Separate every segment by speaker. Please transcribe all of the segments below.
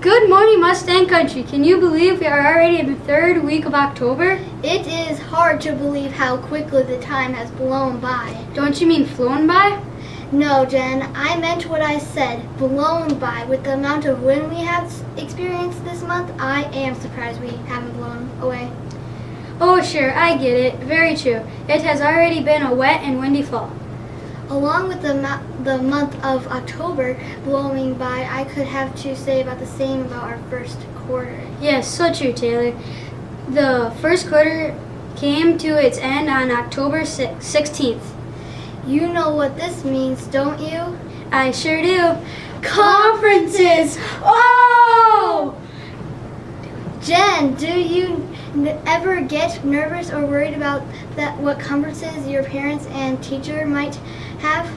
Speaker 1: Good morning, Mustang Country. Can you believe we are already in the third week of October?
Speaker 2: It is hard to believe how quickly the time has blown by.
Speaker 1: Don't you mean flown by?
Speaker 2: No, Jen, I meant what I said, blown by. With the amount of wind we have experienced this month, I am surprised we haven't blown away.
Speaker 1: Oh, sure, I get it. Very true. It has already been a wet and windy fall.
Speaker 2: Along with the month of October blowing by, I could have to say about the same about our first quarter.
Speaker 1: Yes, so true, Taylor. The first quarter came to its end on October 16th.
Speaker 2: You know what this means, don't you?
Speaker 1: I sure do. Conferences! Oh!
Speaker 2: Jen, do you ever get nervous or worried about that? What conferences your parents and teacher might have?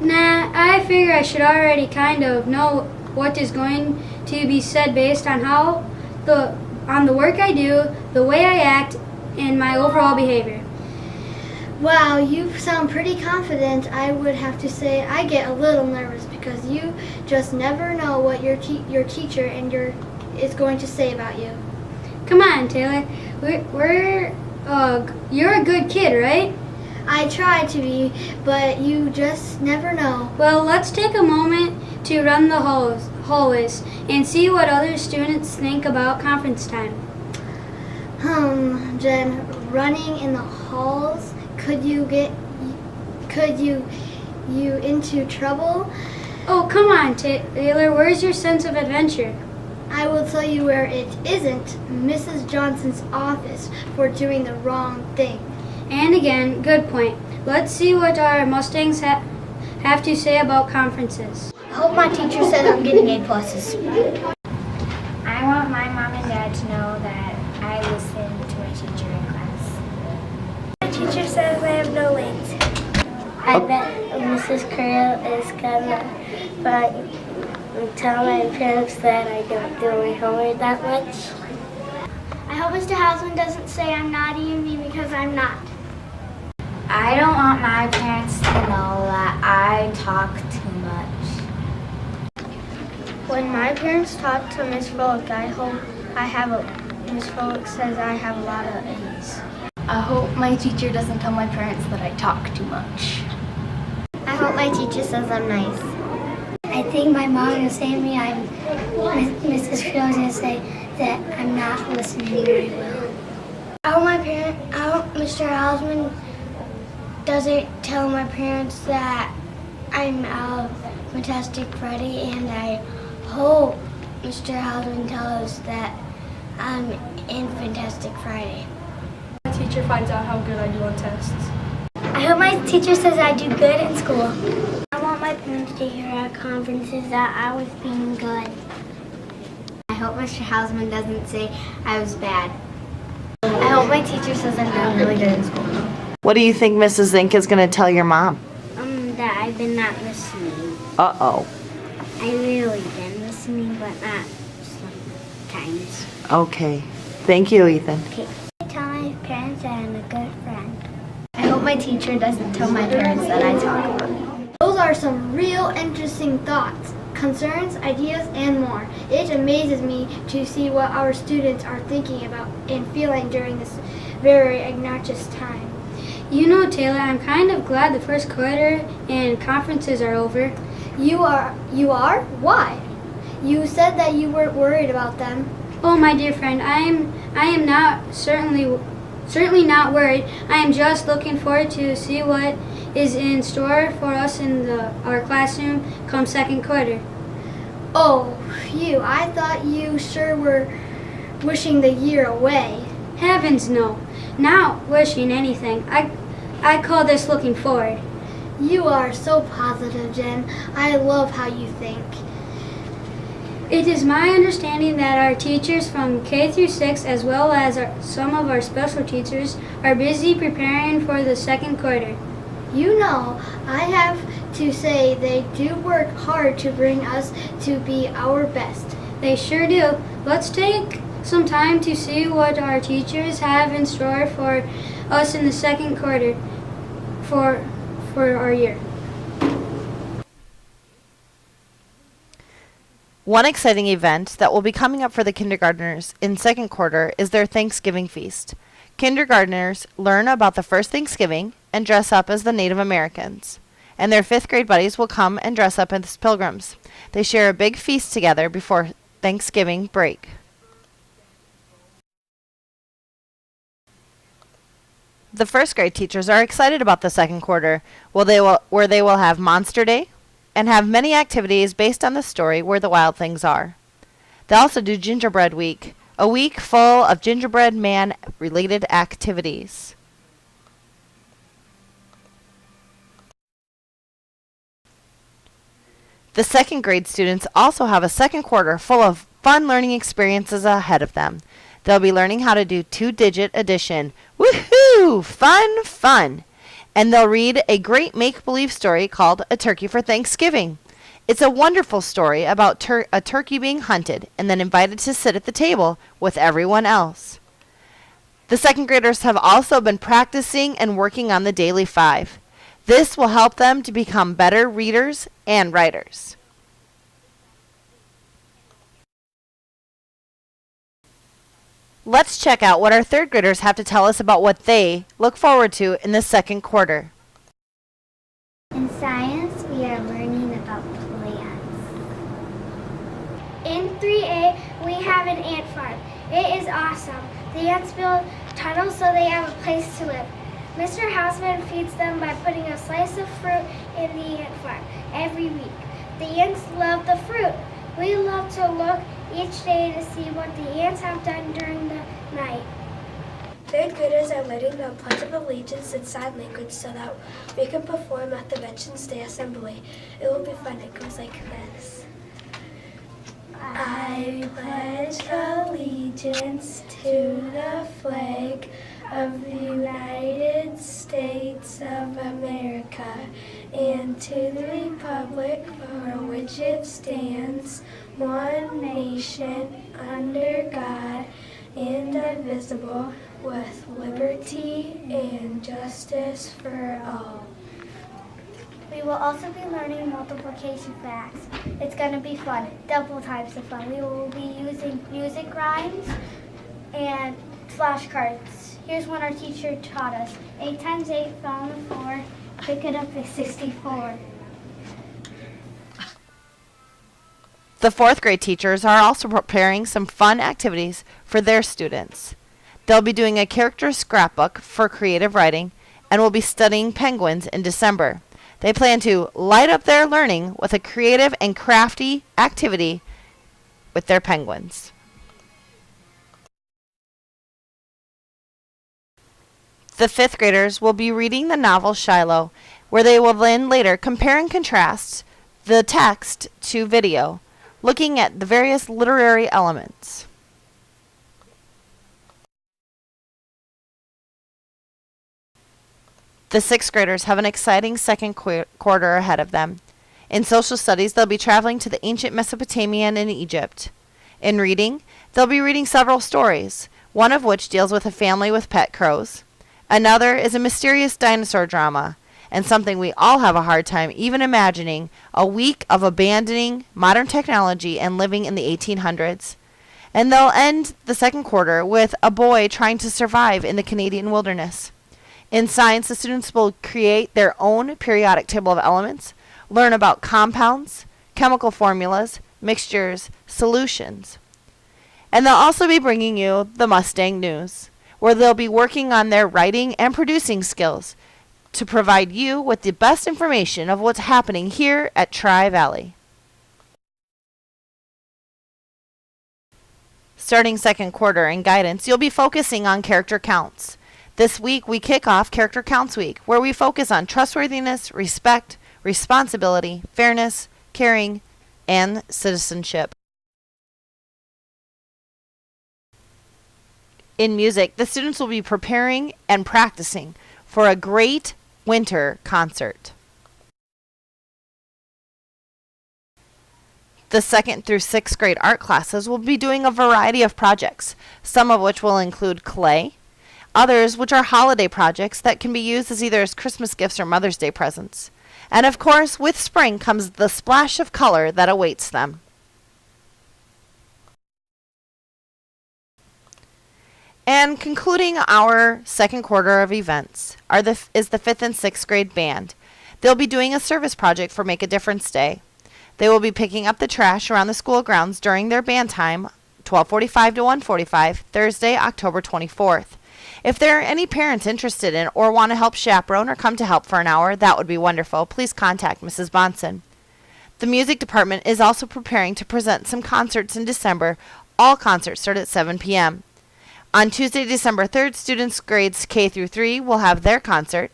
Speaker 1: Nah, I figure I should already kind of know what is going to be said based on on the work I do, the way I act, and my overall behavior.
Speaker 2: Wow, you sound pretty confident. I would have to say I get a little nervous because you just never know what your teacher and is going to say about you.
Speaker 1: Come on, Taylor. You're a good kid, right?
Speaker 2: I try to be, but you just never know.
Speaker 1: Well, let's take a moment to run the hallways and see what other students think about conference time.
Speaker 2: Jen, running in the halls, could you into trouble?
Speaker 1: Oh, come on, Taylor. Where's your sense of adventure?
Speaker 2: I will tell you where it isn't. Mrs. Johnson's office for doing the wrong thing.
Speaker 1: And again, good point. Let's see what our Mustangs have to say about conferences.
Speaker 2: I hope my teacher says I'm getting A+.
Speaker 3: I want my mom and dad to know that I listen to my teacher in class. My teacher says I have no wings.
Speaker 4: I bet Mrs. Creel is gonna tell my parents that I don't do my homework that much.
Speaker 2: I hope Mr. Hausman doesn't say I'm naughty and mean because I'm not.
Speaker 3: I don't want my parents to know that I talk too much.
Speaker 4: When my parents talk to Miss Fulk, I hope Miss Fulk says I have a lot of A's.
Speaker 5: I hope my teacher doesn't tell my parents that I talk too much.
Speaker 4: I hope my teacher says I'm nice.
Speaker 6: I think my mom is saying to me, Mrs. Creel is going to say that I'm not listening very well.
Speaker 4: I hope Mr. Hausman doesn't tell my parents that I'm a Fantastic Friday, and I hope Mr. Hausman tells us that I'm in Fantastic Friday.
Speaker 5: My teacher finds out how good I do on tests.
Speaker 6: I hope my teacher says I do good in school.
Speaker 4: I want my parents to hear at conferences that I was being good.
Speaker 3: I hope Mr. Hausman doesn't say I was bad.
Speaker 4: I hope my teacher says I'm doing really good in school.
Speaker 7: What do you think Mrs. Zink is going to tell your mom?
Speaker 4: That I've been not listening.
Speaker 7: Uh-oh.
Speaker 4: I really been listening, but not sometimes.
Speaker 7: Okay. Thank you, Ethan.
Speaker 4: Okay. I tell my parents that I'm a good friend.
Speaker 5: I hope my teacher doesn't tell my parents that I talk a lot.
Speaker 2: Those are some real interesting thoughts, concerns, ideas, and more. It amazes me to see what our students are thinking about and feeling during this very obnoxious time.
Speaker 1: You know, Taylor, I'm kind of glad the first quarter and conferences are over.
Speaker 2: You are? Why? You said that you weren't worried about them.
Speaker 1: Oh, my dear friend, I am not certainly not worried. I am just looking forward to see what is in store for us in our classroom come second quarter.
Speaker 2: Oh, I thought you sure were wishing the year away.
Speaker 1: Heavens no, not wishing anything. I call this looking forward.
Speaker 2: You are so positive, Jen. I love how you think.
Speaker 1: It is my understanding that our teachers from K through 6, as well as some of our special teachers, are busy preparing for the second quarter.
Speaker 2: You know, I have to say they do work hard to bring us to be our best.
Speaker 1: They sure do. Let's take some time to see what our teachers have in store for us in the second quarter for our year.
Speaker 7: One exciting event that will be coming up for the kindergartners in second quarter is their Thanksgiving feast. Kindergartners learn about the first Thanksgiving and dress up as the Native Americans. And their 5th grade buddies will come and dress up as pilgrims. They share a big feast together before Thanksgiving break. The 1st grade teachers are excited about the second quarter, where they will have Monster Day and have many activities based on the story Where the Wild Things Are. They also do Gingerbread Week, a week full of gingerbread man related activities. The 2nd grade students also have a second quarter full of fun learning experiences ahead of them. They'll be learning how to do 2-digit addition. Woohoo! Fun, fun! And they'll read a great make-believe story called A Turkey for Thanksgiving. It's a wonderful story about a turkey being hunted and then invited to sit at the table with everyone else. The 2nd graders have also been practicing and working on the Daily 5. This will help them to become better readers and writers. Let's check out what our 3rd graders have to tell us about what they look forward to in the second quarter.
Speaker 6: In science, we are learning about plants.
Speaker 2: In 3A, we have an ant farm. It is awesome. The ants build tunnels so they have a place to live. Mr. Hausman feeds them by putting a slice of fruit in the ant farm every week. The ants love the fruit. We love to look each day to see what the ants have done during the night.
Speaker 3: 3rd graders are learning the Pledge of Allegiance in sign language so that we can perform at the Veterans Day Assembly. It will be fun. It goes like this. I pledge allegiance to the flag of the United States of America and to the republic for which it stands, one nation, under God, indivisible, with liberty and justice for all.
Speaker 6: We will also be learning multiplication facts. It's going to be fun, double types of fun. We will be using music rhymes and flashcards. Here's one our teacher taught us. 8 times 8 fell on the floor. Pick it up is 64.
Speaker 7: The 4th grade teachers are also preparing some fun activities for their students. They'll be doing a character scrapbook for creative writing and will be studying penguins in December. They plan to light up their learning with a creative and crafty activity with their penguins. The 5th graders will be reading the novel Shiloh, where they will then later compare and contrast the text to video, looking at the various literary elements. The 6th graders have an exciting second quarter ahead of them. In social studies, they'll be traveling to the ancient Mesopotamia and in Egypt. In reading, they'll be reading several stories, one of which deals with a family with pet crows. Another is a mysterious dinosaur drama, and something we all have a hard time even imagining, a week of abandoning modern technology and living in the 1800s. And they'll end the second quarter with a boy trying to survive in the Canadian wilderness. In science, the students will create their own periodic table of elements, learn about compounds, chemical formulas, mixtures, solutions. And they'll also be bringing you the Mustang News, where they'll be working on their writing and producing skills to provide you with the best information of what's happening here at Tri-Valley. Starting second quarter in guidance, you'll be focusing on character counts. This week, we kick off Character Counts Week, where we focus on trustworthiness, respect, responsibility, fairness, caring, and citizenship. In music, the students will be preparing and practicing for a great winter concert. The 2nd through 6th grade art classes will be doing a variety of projects, some of which will include clay, others which are holiday projects that can be used as either as Christmas gifts or Mother's Day presents. And of course, with spring comes the splash of color that awaits them. And concluding our second quarter of events is the 5th and 6th grade band. They'll be doing a service project for Make a Difference Day. They will be picking up the trash around the school grounds during their band time, 12:45 to 1:45, Thursday, October 24th. If there are any parents interested in or want to help chaperone or come to help for an hour, that would be wonderful. Please contact Mrs. Bonson. The music department is also preparing to present some concerts in December. All concerts start at 7 p.m. On Tuesday, December 3rd, students grades K through 3 will have their concert.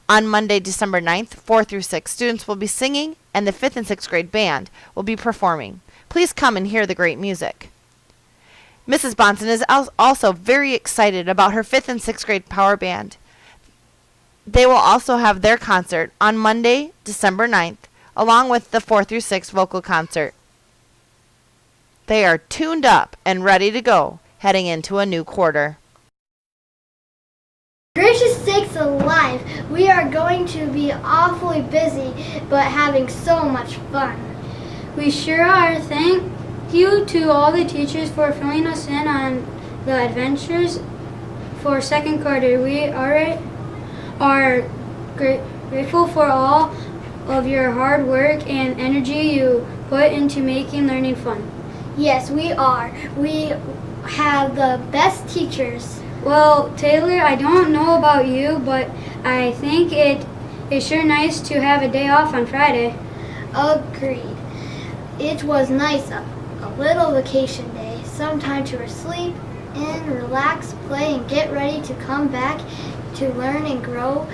Speaker 7: On Monday, December 9th, 4 through 6 students will be singing, and the 5th and 6th grade band will be performing. Please come and hear the great music. Mrs. Bonson is also very excited about her 5th and 6th grade power band. They will also have their concert on Monday, December 9th, along with the 4 through 6 vocal concert. They are tuned up and ready to go, heading into a new quarter.
Speaker 2: Gracious sakes alive, we are going to be awfully busy, but having so much fun.
Speaker 1: We sure are. Thank you to all the teachers for filling us in on the adventures for second quarter. We are grateful for all of your hard work and energy you put into making learning fun.
Speaker 2: Yes, we are. We have the best teachers.
Speaker 1: Well, Taylor, I don't know about you, but I think it is sure nice to have a day off on Friday.
Speaker 2: Agreed. It was nice, a little vacation day, some time to sleep in, relax, play, and get ready to come back to learn and grow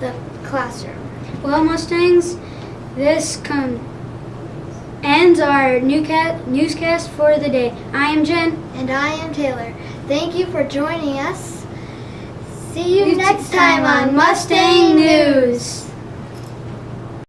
Speaker 2: the classroom.
Speaker 1: Well, Mustangs, this ends our newscast for the day. I am Jen.
Speaker 2: And I am Taylor. Thank you for joining us. See you next time on Mustang News.